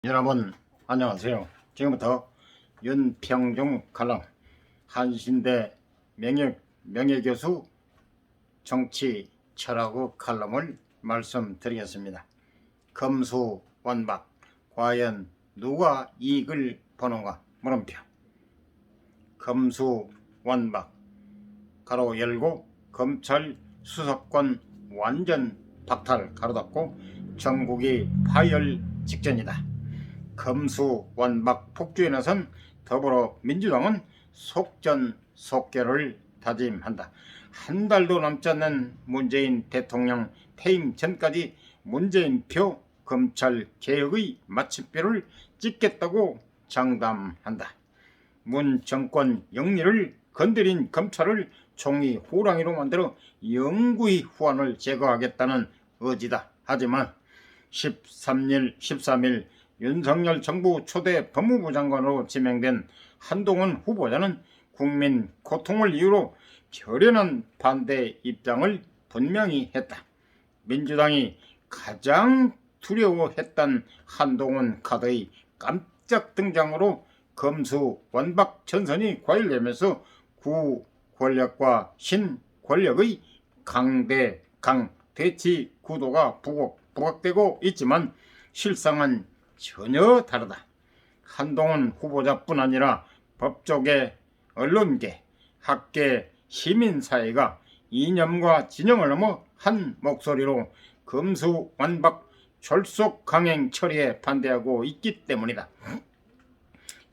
여러분 안녕하세요. 지금부터 윤평중 칼럼 한신대 명예교수 정치 철학의 칼럼을 말씀드리겠습니다. 검수완박 과연 누가 이익을 보는가 물음표. 검수완박 가로 열고 검찰 수사권 완전 박탈 가로 닫고 전국이 파열 직전이다. 검수완박 폭주에 나선 더불어민주당은 속전속결을 다짐한다. 한 달도 남지 않는 문재인 대통령 퇴임 전까지 문재인표 검찰개혁의 마침표를 찍겠다고 장담한다. 문 정권 영리를 건드린 검찰을 종이 호랑이로 만들어 영구히 후환을 제거하겠다는 의지다. 하지만 13일 윤석열 정부 초대 법무부 장관으로 지명된 한동훈 후보자는 국민 고통을 이유로 결연한 반대 입장을 분명히 했다. 민주당이 가장 두려워했던 한동훈 카드의 깜짝 등장으로 검수완박 전선이 과열되면서 구 권력과 신 권력의 강대강 대치 구도가 부각되고 있지만 실상은 전혀 다르다. 한동훈 후보자뿐 아니라 법조계, 언론계, 학계, 시민사회가 이념과 진영을 넘어 한 목소리로 검수완박 졸속 강행 처리에 반대하고 있기 때문이다.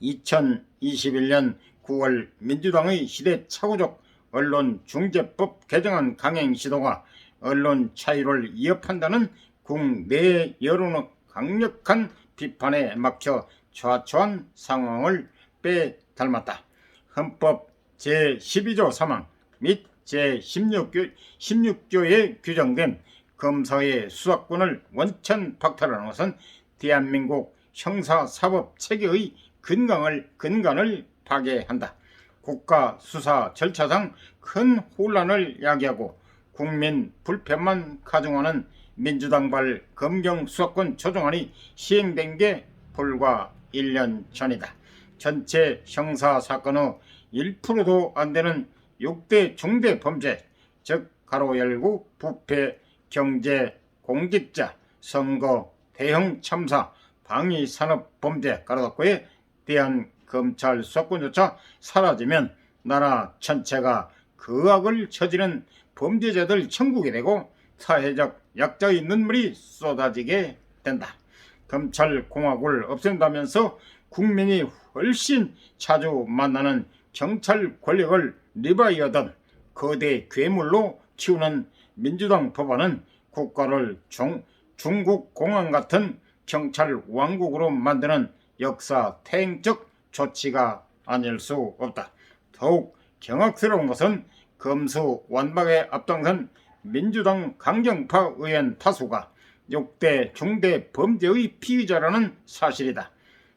2021년 9월 민주당의 시대착오적 언론중재법 개정안 강행 시도가 언론 자유를 위협한다는 국내 여론의 강력한 비판에 막혀 좌초한 상황을 빼닮았다. 헌법 제12조 3항 및 제16조에 규정된 검사의 수사권을 원천 박탈하는 것은 대한민국 형사사법 체계의 근간을 파괴한다. 국가 수사 절차상 큰 혼란을 야기하고 국민 불편만 가중하는 민주당발 검경 수사권 조정안이 시행된 게 불과 1년 전이다. 전체 형사사건의 1%도 안 되는 6대 중대 범죄, 즉 가로 열고 부패, 경제, 공직자, 선거, 대형 참사, 방위산업 범죄 가로 닫고에 대한 검찰 수사권조차 사라지면 나라 전체가 그 악을 저지른 범죄자들 천국이 되고 사회적 약자의 눈물이 쏟아지게 된다. 검찰공화국을 없앤다면서 국민이 훨씬 자주 만나는 경찰 권력을 리바이어던 거대 괴물로 키우는 민주당 법안은 국가를 중국 공항 같은 경찰 왕국으로 만드는 역사 퇴행적 조치가 아닐 수 없다. 더욱 경악스러운 것은 검수완박에 앞장선 민주당 강경파 의원 다수가 6대 중대 범죄의 피의자라는 사실이다.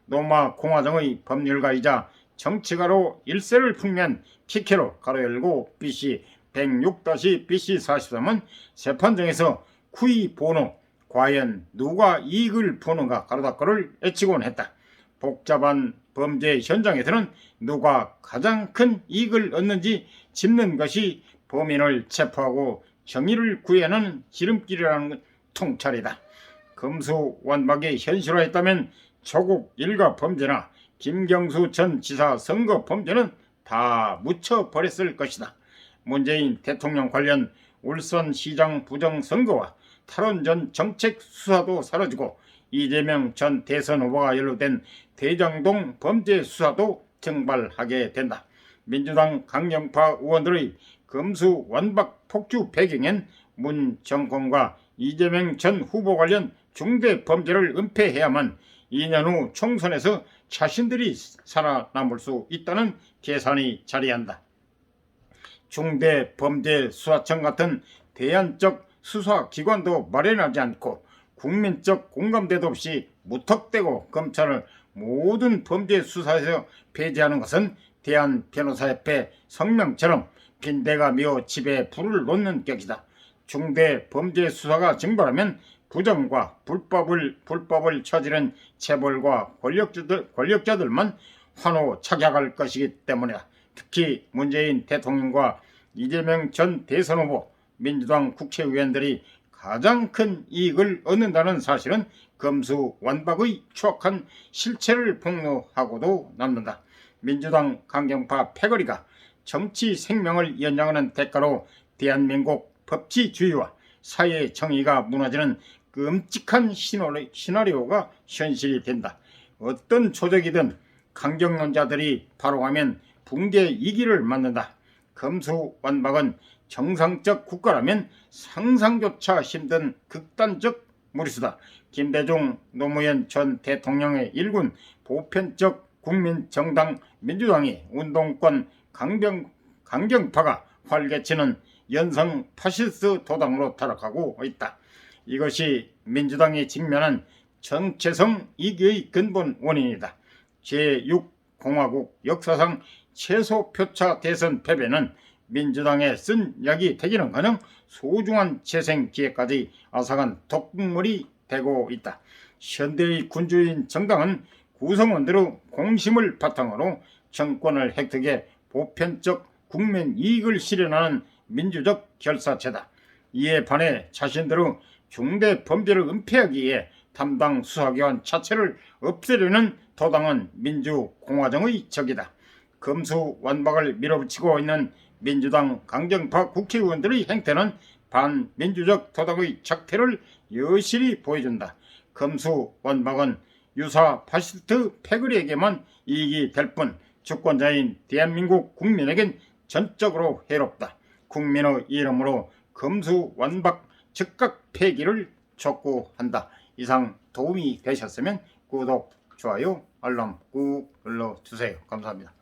노마 공화정의 법률가이자 정치가로 일세를 풍미한 키케로 가로 열고 BC 106-BC 43은 재판정에서 쿠이 보노 과연 누가 이익을 보는가 가로 닫고를 외치곤 했다. 복잡한 범죄 현장에서는 누가 가장 큰 이익을 얻는지 짚는 것이 범인을 체포하고 정의를 구해내는 지름길이라는 통찰이다. 검수완박이 현실화했다면 조국 일가 범죄나 김경수 전 지사 선거 범죄는 다 묻혀버렸을 것이다. 문재인 대통령 관련 울산시장 부정선거와 탈원 전 정책 수사도 사라지고 이재명 전 대선 후보가 연루된 대장동 범죄 수사도 증발하게 된다. 민주당 강경파 의원들의 검수완박 폭주 배경엔 문 정권과 이재명 전 후보 관련 중대 범죄를 은폐해야만 2년 후 총선에서 자신들이 살아남을 수 있다는 계산이 자리한다. 중대범죄수사청 같은 대안적 수사기관도 마련하지 않고 국민적 공감대도 없이 무턱대고 검찰을 모든 범죄 수사에서 배제하는 것은 대한변호사협회 성명처럼 빈대가 미어 집에 불을 놓는 격이다. 중대범죄 수사가 증발하면 부정과 불법을 저지른 재벌과 권력자들만 환호착약할 것이기 때문이다. 특히 문재인 대통령과 이재명 전 대선 후보, 민주당 국회의원들이 가장 큰 이익을 얻는다는 사실은 검수완박의 추악한 실체를 폭로하고도 남는다. 민주당 강경파 패거리가 정치 생명을 연장하는 대가로 대한민국 법치주의와 사회 정의가 무너지는 끔찍한 시나리오가 현실이 된다. 어떤 조직이든 강경론자들이 발언하면 붕괴 이기를 맞는다. 검수완박은 정상적 국가라면 상상조차 힘든 극단적 무리수다. 김대중 노무현 전 대통령의 일군 보편적 국민정당 민주당이 운동권 강경파가 활개치는 연성 파시스트 도당으로 타락하고 있다. 이것이 민주당이 직면한 정체성 이기의 근본 원인이다. 제6공화국 역사상 최소 표차 대선 패배는 민주당에 쓴 약이 되기는커녕 소중한 재생 기회까지 앗아간 독극물이 되고 있다. 현대의 군주인 정당은 구성원들의 공심을 바탕으로 정권을 획득해 보편적 국민 이익을 실현하는 민주적 결사체다. 이에 반해 자신들의 중대 범죄를 은폐하기 위해 담당 수사기관 자체를 없애려는 도당은 민주공화정의 적이다. 검수완박을 밀어붙이고 있는 민주당 강경파 국회의원들의 행태는 반민주적 도당의 적태를 여실히 보여준다. 검수완박은 유사 파시스트 패거리에게만 이익이 될 뿐 주권자인 대한민국 국민에겐 전적으로 해롭다. 국민의 이름으로 검수완박 즉각 폐기를 촉구한다. 이상 도움이 되셨으면 구독, 좋아요, 알람 꾹 눌러주세요. 감사합니다.